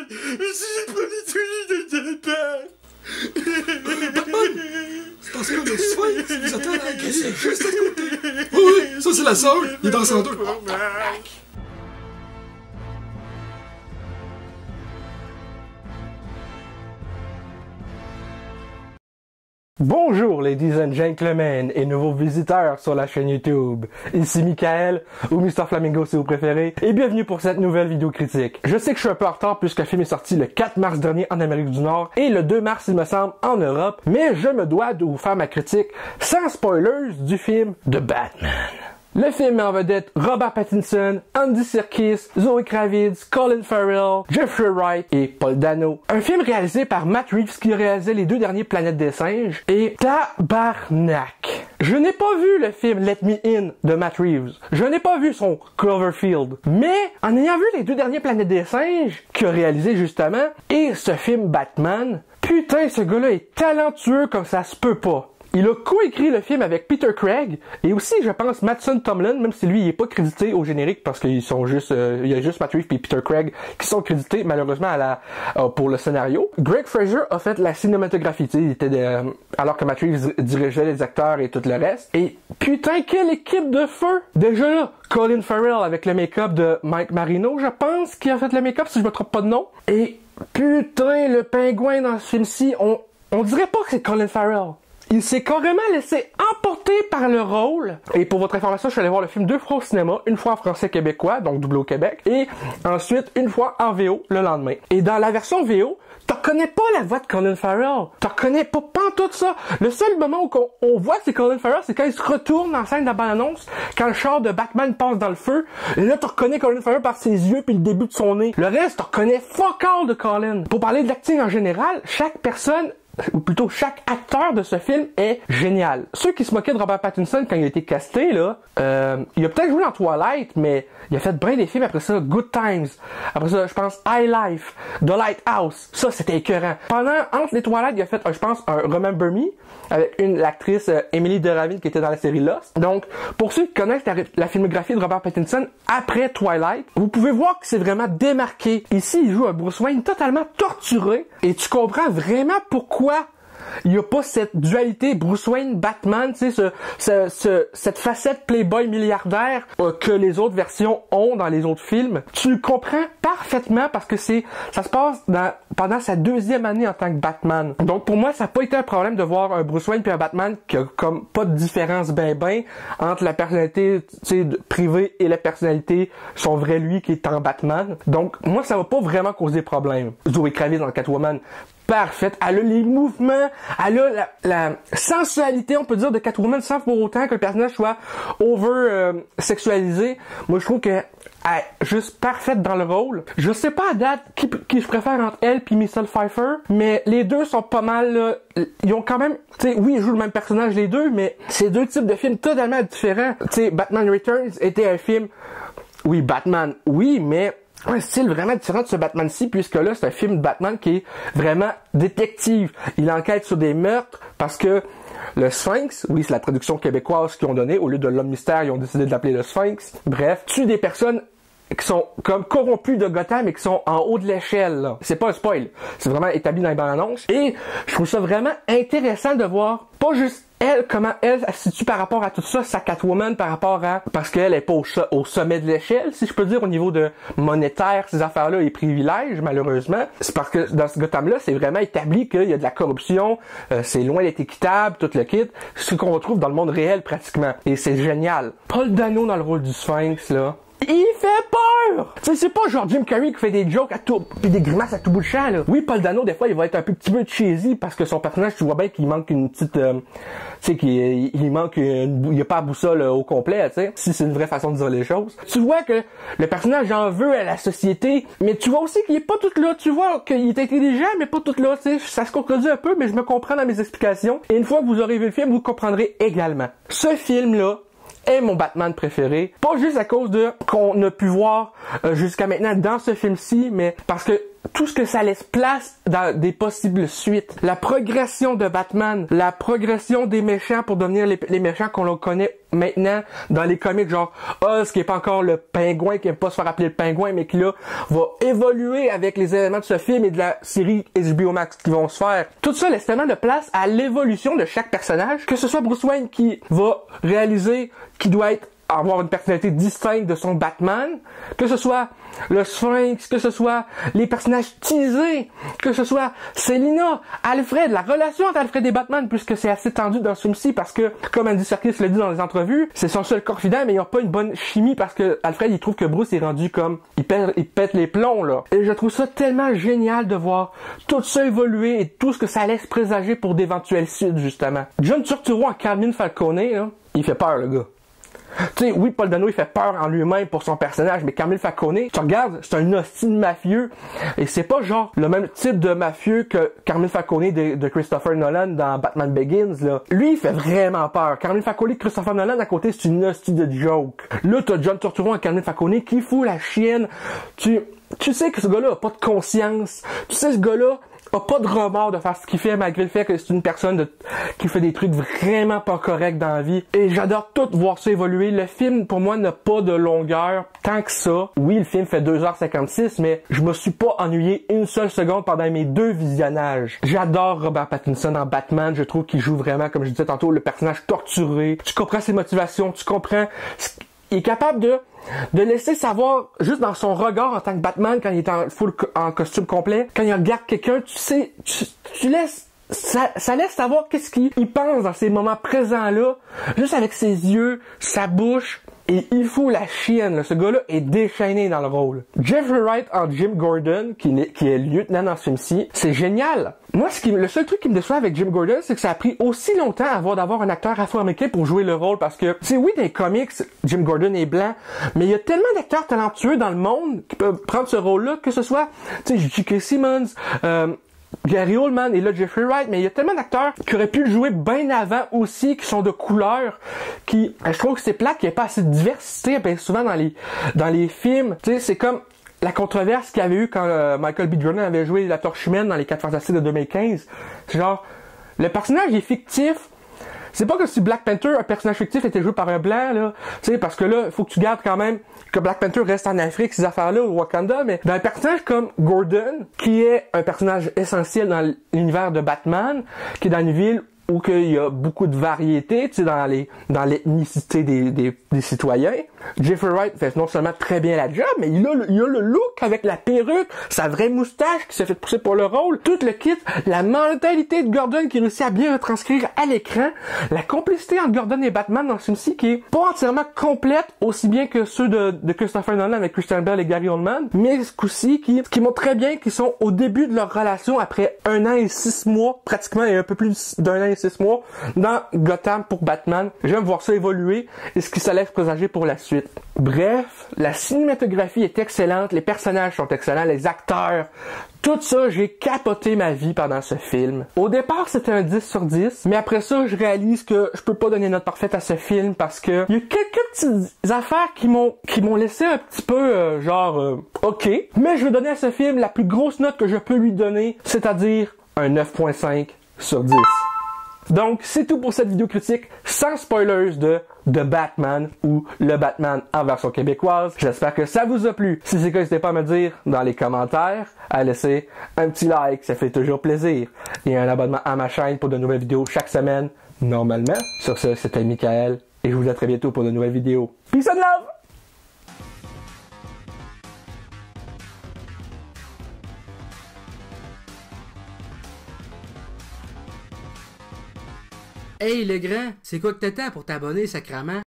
Si j'ai le premier tweet de Batman! C'est parce que le Sphinx vous attend à la grille, juste à côté. Oui, ça c'est la sœur, il est dans 102. Bonjour ladies and gentlemen et nouveaux visiteurs sur la chaîne YouTube. Ici Michael, ou Mr Flamingo si vous préférez, et bienvenue pour cette nouvelle vidéo critique. Je sais que je suis un peu en retard puisque le film est sorti le 4 mars dernier en Amérique du Nord et le 2 mars il me semble en Europe, mais je me dois de vous faire ma critique sans spoilers du film de Batman. Le film met en vedette Robert Pattinson, Andy Serkis, Zoe Kravitz, Colin Farrell, Jeffrey Wright et Paul Dano. Un film réalisé par Matt Reeves qui a réalisé les deux derniers Planète des singes et tabarnak. Je n'ai pas vu le film Let Me In de Matt Reeves. Je n'ai pas vu son Cloverfield. Mais en ayant vu les deux derniers Planète des singes qu'il a réalisé justement et ce film Batman, putain ce gars-là est talentueux comme ça se peut pas. Il a coécrit le film avec Peter Craig et aussi, je pense, Mattson Tomlin, même si lui, il est pas crédité au générique parce qu'ils sont juste, il y a juste Matt Reeves et Peter Craig qui sont crédités malheureusement pour le scénario. Greg Fraser a fait la cinématographie, tu sais, il était alors que Matt Reeves dirigeait les acteurs et tout le reste. Et putain, quelle équipe de feu! Déjà là, Colin Farrell avec le make-up de Mike Marino, je pense, qui a fait le make-up si je me trompe pas de nom. Et putain, le pingouin dans ce film-ci, on dirait pas que c'est Colin Farrell. Il s'est carrément laissé emporter par le rôle. Et pour votre information, je suis allé voir le film 2 fois au cinéma, une fois en français québécois, donc doublé au Québec, et ensuite une fois en VO le lendemain. Et dans la version VO, tu reconnais pas la voix de Colin Farrell. Tu reconnais pas tout ça. Le seul moment où on voit que c'est Colin Farrell, c'est quand il se retourne en scène de la bande-annonce, quand le char de Batman passe dans le feu. Et là, tu reconnais Colin Farrell par ses yeux puis le début de son nez. Le reste, tu reconnais fuck all de Colin. Pour parler de l'acting en général, chaque personne ou plutôt chaque acteur de ce film est génial. Ceux qui se moquaient de Robert Pattinson quand il a été casté, là, il a peut-être joué dans Twilight, mais il a fait bien des films après ça, Good Times, après ça, je pense, High Life, The Lighthouse, ça c'était écœurant. Entre les Twilight, il a fait, je pense, un Remember Me, avec l'actrice Emily DeRavin qui était dans la série Lost. Donc, pour ceux qui connaissent la filmographie de Robert Pattinson après Twilight, vous pouvez voir que c'est vraiment démarqué. Ici, il joue un Bruce Wayne totalement torturé, et tu comprends vraiment pourquoi il n'y a pas cette dualité Bruce Wayne-Batman, tu sais, cette facette playboy milliardaire que les autres versions ont dans les autres films. Tu le comprends parfaitement parce que ça se passe pendant sa deuxième année en tant que Batman. Donc pour moi, ça n'a pas été un problème de voir un Bruce Wayne puis un Batman qui a comme pas de différence ben entre la personnalité privée et la personnalité, son vrai lui qui est en Batman. Donc moi, ça m'a pas vraiment causé problème. Zoe Kravitz dans Catwoman, parfaite. Elle a les mouvements, elle a la sensualité, on peut dire, de Catwoman sans pour autant que le personnage soit sexualisé. Moi, je trouve qu'elle est juste parfaite dans le rôle. Je sais pas à date qui je préfère entre elle et Michelle Pfeiffer, mais les deux sont pas mal, là, ils ont quand même, tu sais, oui, ils jouent le même personnage les deux, mais c'est deux types de films totalement différents. Tu sais, Batman Returns était un film, oui, Batman, oui, mais un style vraiment différent de ce Batman-ci, puisque là, c'est un film de Batman qui est vraiment détective. Il enquête sur des meurtres parce que le Sphinx, oui, c'est la traduction québécoise qu'ils ont donnée, au lieu de l'homme mystère, ils ont décidé de l'appeler le Sphinx. Bref, tue des personnes qui sont comme corrompus de Gotham et qui sont en haut de l'échelle, là. C'est pas un spoil. C'est vraiment établi dans les bandes annonces. Et je trouve ça vraiment intéressant de voir, pas juste elle, comment elle se situe par rapport à tout ça, sa Catwoman par rapport à, parce qu'elle est pas au sommet de l'échelle, si je peux dire, au niveau de monétaire, ces affaires-là, et privilèges, malheureusement. C'est parce que dans ce Gotham-là, c'est vraiment établi qu'il y a de la corruption, c'est loin d'être équitable, tout le kit. Ce qu'on retrouve dans le monde réel, pratiquement. Et c'est génial. Paul Dano dans le rôle du Sphinx, là. Il fait peur! Tu sais, c'est pas genre Jim Carrey qui fait des jokes pis des grimaces à tout bout de champ, là. Oui, Paul Dano, des fois, il va être un petit peu cheesy parce que son personnage, tu vois bien qu'il manque une petite, tu sais, il manque il y a pas la boussole au complet, tu sais. Si c'est une vraie façon de dire les choses. Tu vois que le personnage en veut à la société, mais tu vois aussi qu'il est pas tout là. Tu vois qu'il est intelligent, mais pas tout là, tu sais. Ça se contredit un peu, mais je me comprends dans mes explications. Et une fois que vous aurez vu le film, vous comprendrez également. Ce film-là est mon Batman préféré. Pas juste à cause de qu'on a pu voir jusqu'à maintenant dans ce film-ci, mais parce que tout ce que ça laisse place dans des possibles suites. La progression de Batman, la progression des méchants pour devenir les méchants qu'on connaît maintenant dans les comics, genre Oz qui est pas encore le pingouin, qui aime pas se faire appeler le pingouin, mais qui là va évoluer avec les éléments de ce film et de la série HBO Max qui vont se faire. Tout ça laisse tellement de place à l'évolution de chaque personnage, que ce soit Bruce Wayne qui va réaliser qu'il doit avoir une personnalité distincte de son Batman, que ce soit le Sphinx, que ce soit les personnages teasés, que ce soit Selina, Alfred, la relation entre Alfred et Batman, puisque c'est assez tendu dans ce film-ci, parce que, comme Andy Serkis le dit dans les entrevues, c'est son seul confident, mais ils n'ont pas une bonne chimie, parce que Alfred, il trouve que Bruce est rendu comme, il pète les plombs, là. Et je trouve ça tellement génial de voir tout ça évoluer et tout ce que ça laisse présager pour d'éventuelles suites, justement. John Turturro en Carmine Falcone, là, il fait peur, le gars. Tu sais, oui, Paul Dano, il fait peur en lui-même pour son personnage, mais Carmine Falcone, tu regardes, c'est un hostile mafieux, et c'est pas genre le même type de mafieux que Carmine Falcone de Christopher Nolan dans Batman Begins, là. Lui, il fait vraiment peur. Carmine Falcone, Christopher Nolan, à côté, c'est une hostie de joke. Là, t'as John Turturro en Carmine Falcone qui fout la chienne. Tu sais que ce gars-là a pas de conscience. Tu sais, ce gars-là a pas de remords de faire ce qu'il fait, malgré le fait que c'est une personne qui fait des trucs vraiment pas corrects dans la vie. Et j'adore tout voir ça évoluer. Le film, pour moi, n'a pas de longueur tant que ça. Oui, le film fait 2h56, mais je me suis pas ennuyé une seule seconde pendant mes 2 visionnages. J'adore Robert Pattinson en Batman. Je trouve qu'il joue vraiment, comme je disais tantôt, le personnage torturé. Tu comprends ses motivations, tu comprends... Il est capable de laisser savoir, juste dans son regard en tant que Batman, quand il est en costume complet, quand il regarde quelqu'un, tu sais, tu laisses, ça laisse savoir qu'est-ce qu'il pense dans ces moments présents-là, juste avec ses yeux, sa bouche, et il fout la chienne, là. Ce gars-là est déchaîné dans le rôle. Jeffrey Wright en Jim Gordon, qui est lieutenant dans ce film-ci, c'est génial. Moi, le seul truc qui me déçoit avec Jim Gordon, c'est que ça a pris aussi longtemps d'avoir un acteur afro-américain pour jouer le rôle, parce que, c'est oui, dans les comics, Jim Gordon est blanc, mais il y a tellement d'acteurs talentueux dans le monde qui peuvent prendre ce rôle-là, que ce soit, tu sais, J.K. Simmons, Gary Oldman et là Jeffrey Wright, mais il y a tellement d'acteurs qui auraient pu le jouer bien avant aussi, qui sont de couleur, qui, je trouve que c'est plate qu'il n'y ait pas assez de diversité, bien souvent dans les films, tu sais, c'est comme la controverse qu'il y avait eu quand Michael B. Jordan avait joué la Torche Humaine dans les 4 Fantastiques de 2015, c'est genre, le personnage est fictif. C'est pas comme si Black Panther, un personnage fictif, était joué par un blanc, là. Tu sais, parce que là, il faut que tu gardes quand même que Black Panther reste en Afrique, ces affaires-là, au Wakanda, mais dans un personnage comme Gordon, qui est un personnage essentiel dans l'univers de Batman, qui est dans une ville où il y a beaucoup de variété, tu sais, dans l'ethnicité des citoyens. Jeffrey Wright fait non seulement très bien la job, mais il a le look avec la perruque, sa vraie moustache qui s'est fait pousser pour le rôle, tout le kit, la mentalité de Gordon qui réussit à bien retranscrire à l'écran, la complicité entre Gordon et Batman dans ce film-ci qui est pas entièrement complète, aussi bien que ceux de Christopher Nolan avec Christian Bale et Gary Oldman, mais ce coup-ci qui montrent très bien qu'ils sont au début de leur relation après 1 an et 6 mois, pratiquement, et un peu plus d'1 an et 6 mois, dans Gotham pour Batman. J'aime voir ça évoluer et ce qui se laisse présager pour la suite. Bref, la cinématographie est excellente, les personnages sont excellents, les acteurs, tout ça, j'ai capoté ma vie pendant ce film. Au départ, c'était un 10 sur 10, mais après ça, je réalise que je peux pas donner une note parfaite à ce film parce que il y a quelques petites affaires qui m'ont laissé un petit peu OK. Mais je vais donner à ce film la plus grosse note que je peux lui donner, c'est-à-dire un 9.5 sur 10. Donc, c'est tout pour cette vidéo critique sans spoilers de The Batman ou le Batman en version québécoise. J'espère que ça vous a plu. Si c'est le cas, n'hésitez pas à me dire dans les commentaires, à laisser un petit like, ça fait toujours plaisir. Et un abonnement à ma chaîne pour de nouvelles vidéos chaque semaine, normalement. Sur ce, c'était Michael et je vous dis à très bientôt pour de nouvelles vidéos. Peace and love! Hey le grand, c'est quoi que t'attends pour t'abonner, sacrament?